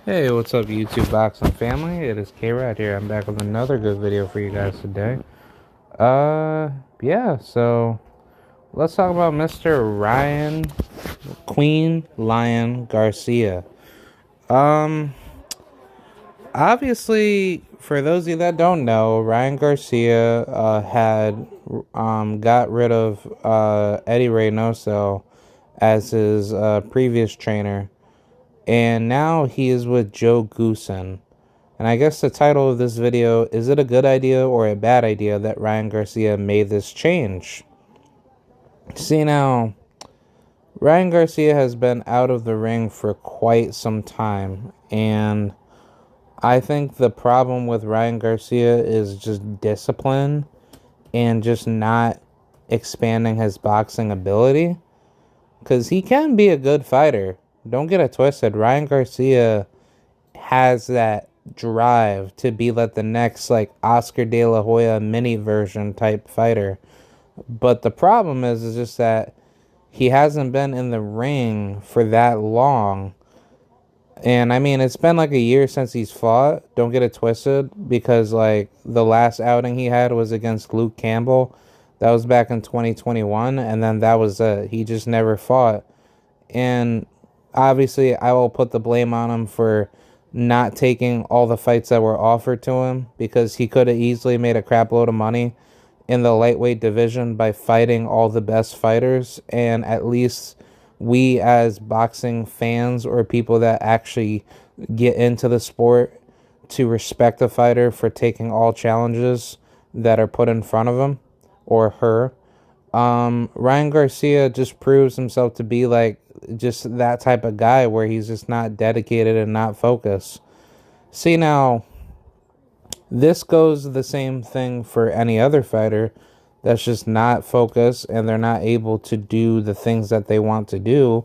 Hey, what's up, YouTube boxing family? It is K-Rod here. I'm back with another good video for you guys today. Yeah, so let's talk about Mr. Ryan Queen Lion Garcia. Um, Obviously, for those of you that don't know, Ryan Garcia had got rid of Eddie Reynoso as his previous trainer, and now he is with Joe Goosen. And I guess the title of this video, is it a good idea or a bad idea that Ryan Garcia made this change? See, now, Ryan Garcia has been out of the ring for quite some time, and I think the problem with Ryan Garcia is just discipline and just not expanding his boxing ability, because he can be a good fighter. Don't get it twisted. Ryan Garcia has that drive to be like the next like Oscar De La Hoya mini version type fighter. But the problem is just that he hasn't been in the ring for that long. And I mean, it's been like a year since he's fought. Don't get it twisted, because like the last outing he had was against Luke Campbell. That was back in 2021, and then that was it. He just never fought. And obviously, I will put the blame on him for not taking all the fights that were offered to him, because he could have easily made a crap load of money in the lightweight division by fighting all the best fighters. And at least we as boxing fans or people that actually get into the sport to respect a fighter for taking all challenges that are put in front of him or her. Ryan Garcia just proves himself to be like just that type of guy where he's just not dedicated and not focused. See, now, this goes the same thing for any other fighter that's just not focused and they're not able to do the things that they want to do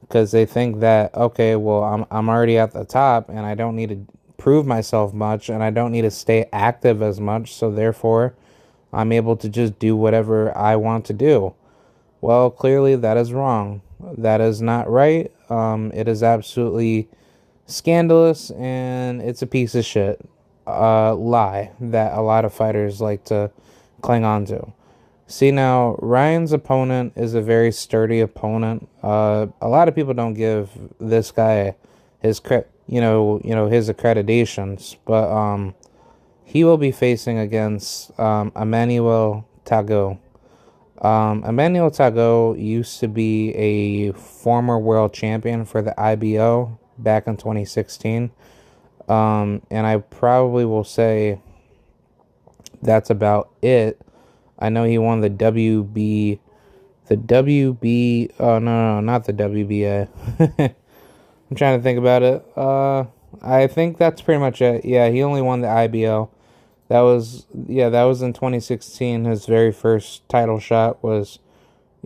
because they think that, okay, well, I'm already at the top and I don't need to prove myself much and I don't need to stay active as much, so therefore I'm able to just do whatever I want to do. Well, clearly that is wrong. That is not right. It is absolutely scandalous, and it's a piece of shit lie that a lot of fighters like to cling on to. See, now, Ryan's opponent is a very sturdy opponent. A lot of people don't give this guy his his accreditations, but he will be facing against Emmanuel Tago. Emmanuel Tago used to be a former world champion for the IBO back in 2016. And I probably will say that's about it. I know he won the oh, no, not the WBA. I'm trying to think about it. I think that's pretty much it. Yeah, he only won the IBO. That was in 2016. His very first title shot was,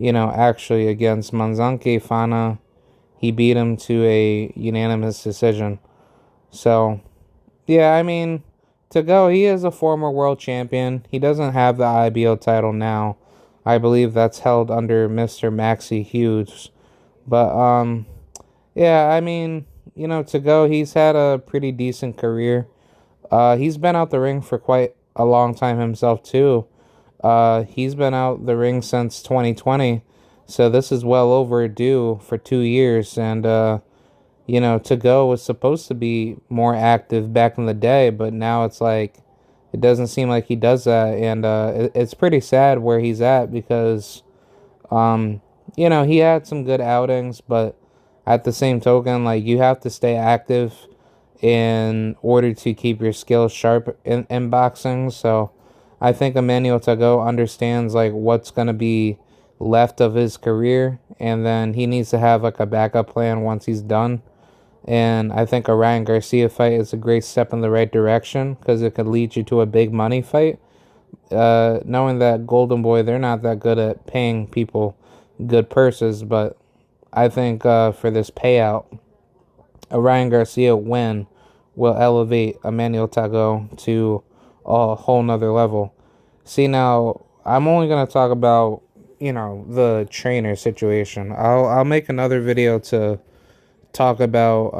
actually against Manzanke Fana. He beat him to a unanimous decision. So, yeah, I mean, to go, he is a former world champion. He doesn't have the IBO title now. I believe that's held under Mr. Maxie Hughes. But, yeah, I mean, to go, he's had a pretty decent career. He's been out the ring for quite a long time himself, too. He's been out the ring since 2020. So this is well overdue for 2 years. And, to go was supposed to be more active back in the day, but now it's like it doesn't seem like he does that, and it's pretty sad where he's at because, he had some good outings, but at the same token, like, you have to stay active in order to keep your skills sharp in boxing. So I think Emmanuel Tago understands like what's going to be left of his career, and then he needs to have like a backup plan once he's done. And I think a Ryan Garcia fight is a great step in the right direction because it could lead you to a big money fight. Knowing that Golden Boy, they're not that good at paying people good purses, but I think for this payout, a Ryan Garcia win will elevate Emmanuel Tago to a whole nother level. See, now, I'm only going to talk about, the trainer situation. I'll make another video to talk about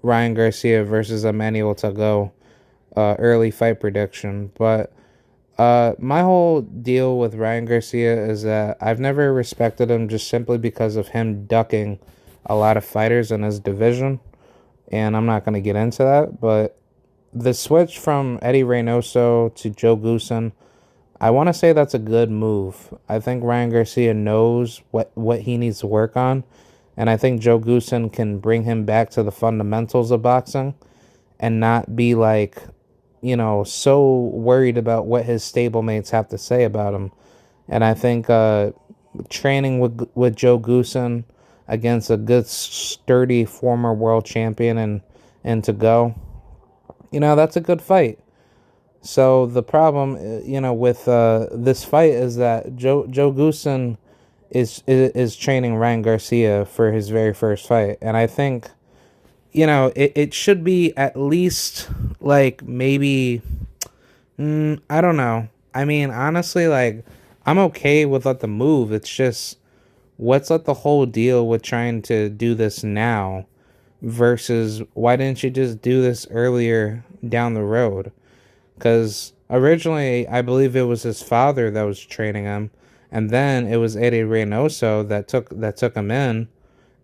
Ryan Garcia versus Emmanuel Tago early fight prediction. But my whole deal with Ryan Garcia is that I've never respected him just simply because of him ducking a lot of fighters in his division. And I'm not going to get into that. But the switch from Eddie Reynoso to Joe Goosen, I want to say that's a good move. I think Ryan Garcia knows what he needs to work on. And I think Joe Goosen can bring him back to the fundamentals of boxing and not be like, so worried about what his stablemates have to say about him. And I think training with Joe Goosen against a good, sturdy former world champion and to go, that's a good fight. So the problem, with this fight is that Joe Goosen is training Ryan Garcia for his very first fight, and I think it should be at least like maybe I don't know. I mean, honestly, like I'm okay with the move. It's just what's the whole deal with trying to do this now versus why didn't you just do this earlier down the road? Because originally, I believe it was his father that was training him, and then it was Eddie Reynoso that took him in,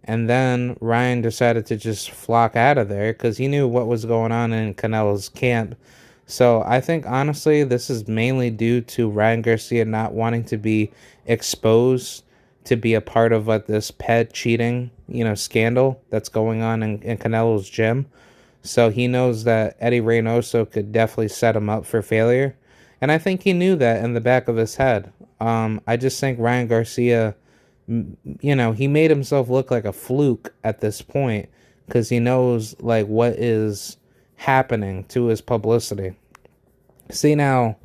and then Ryan decided to just flock out of there because he knew what was going on in Canelo's camp. So I think honestly, this is mainly due to Ryan Garcia not wanting to be exposed to be a part of this pet cheating, scandal that's going on in Canelo's gym. So he knows that Eddie Reynoso could definitely set him up for failure. And I think he knew that in the back of his head. I just think Ryan Garcia, he made himself look like a fluke at this point because he knows what is happening to his publicity. See, now,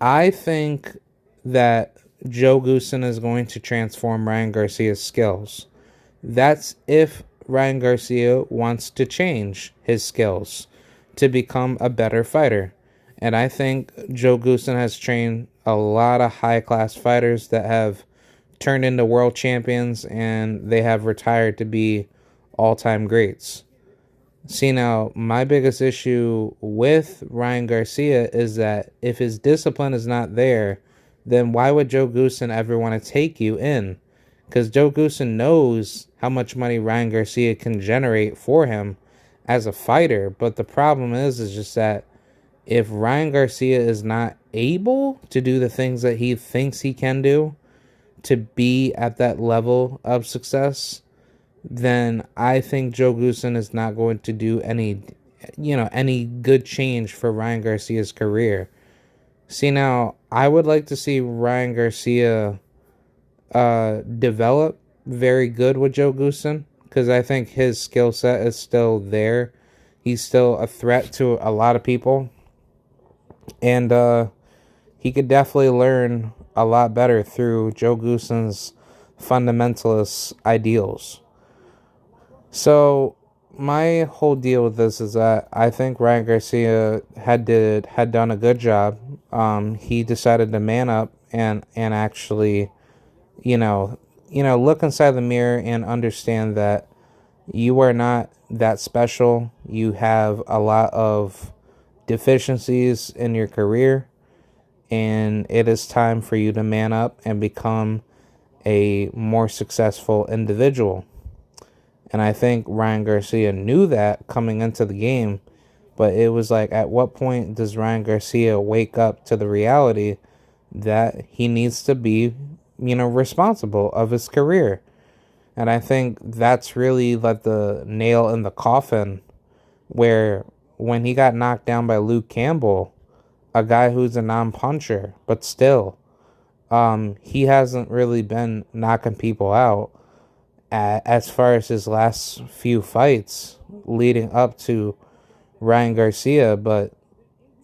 I think that Joe Goosen is going to transform Ryan Garcia's skills. That's if Ryan Garcia wants to change his skills to become a better fighter. And I think Joe Goosen has trained a lot of high-class fighters that have turned into world champions and they have retired to be all-time greats. See, now, my biggest issue with Ryan Garcia is that if his discipline is not there, then why would Joe Goosen ever want to take you in? Because Joe Goosen knows how much money Ryan Garcia can generate for him as a fighter. But the problem is just that if Ryan Garcia is not able to do the things that he thinks he can do to be at that level of success, then I think Joe Goosen is not going to do any good change for Ryan Garcia's career. See, now, I would like to see Ryan Garcia develop very good with Joe Goosen because I think his skill set is still there. He's still a threat to a lot of people. And he could definitely learn a lot better through Joe Goosen's fundamentalist ideals. So my whole deal with this is that I think Ryan Garcia had done a good job. He decided to man up and actually, look inside the mirror and understand that you are not that special. You have a lot of deficiencies in your career, and it is time for you to man up and become a more successful individual. And I think Ryan Garcia knew that coming into the game, but it was like, at what point does Ryan Garcia wake up to the reality that he needs to be, responsible of his career? And I think that's really the nail in the coffin, where when he got knocked down by Luke Campbell, a guy who's a non-puncher, but still, he hasn't really been knocking people out as far as his last few fights leading up to Ryan Garcia. But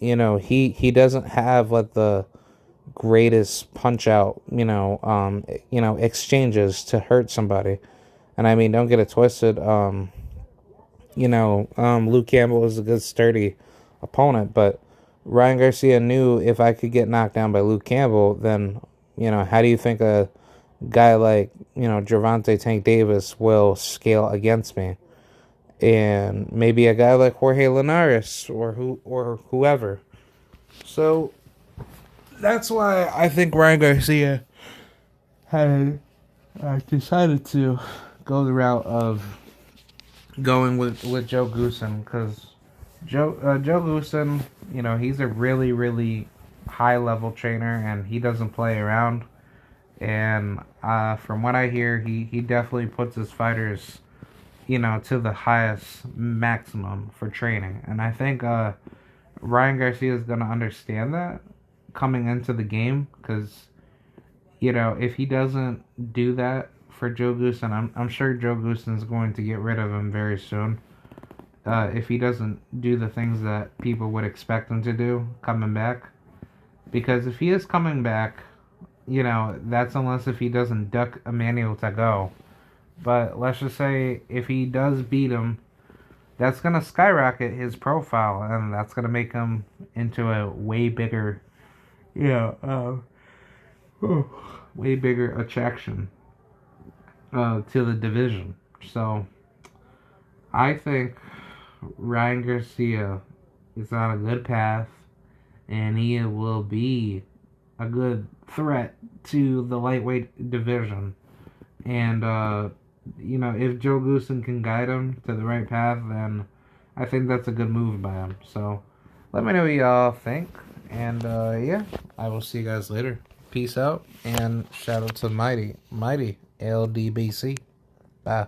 he doesn't have the greatest punch out exchanges to hurt somebody. And I mean, don't get it twisted. Luke Campbell is a good sturdy opponent, but Ryan Garcia knew if I could get knocked down by Luke Campbell, then how do you think a guy like, Gervonta Tank Davis will scale against me. And maybe a guy like Jorge Linares or whoever. So that's why I think Ryan Garcia had decided to go the route of going with Joe Goosen, because Joe Goosen, he's a really really high level trainer and he doesn't play around. And from what I hear, he definitely puts his fighters, to the highest maximum for training. And I think Ryan Garcia is gonna understand that coming into the game, because if he doesn't do that for Joe Goosen, I'm sure Joe Goosen is going to get rid of him very soon. If he doesn't do the things that people would expect him to do coming back, because if he is coming back, that's unless if he doesn't duck Emmanuel to go. But let's just say if he does beat him, that's gonna skyrocket his profile, and that's gonna make him into a way bigger, yeah, way bigger attraction to the division. So I think Ryan Garcia is on a good path, and he will be a good threat to the lightweight division. And if Joe Goosen can guide him to the right path, then I think that's a good move by him. So let me know what y'all think. And yeah, I will see you guys later. Peace out, and shout out to Mighty LDBC. Bye.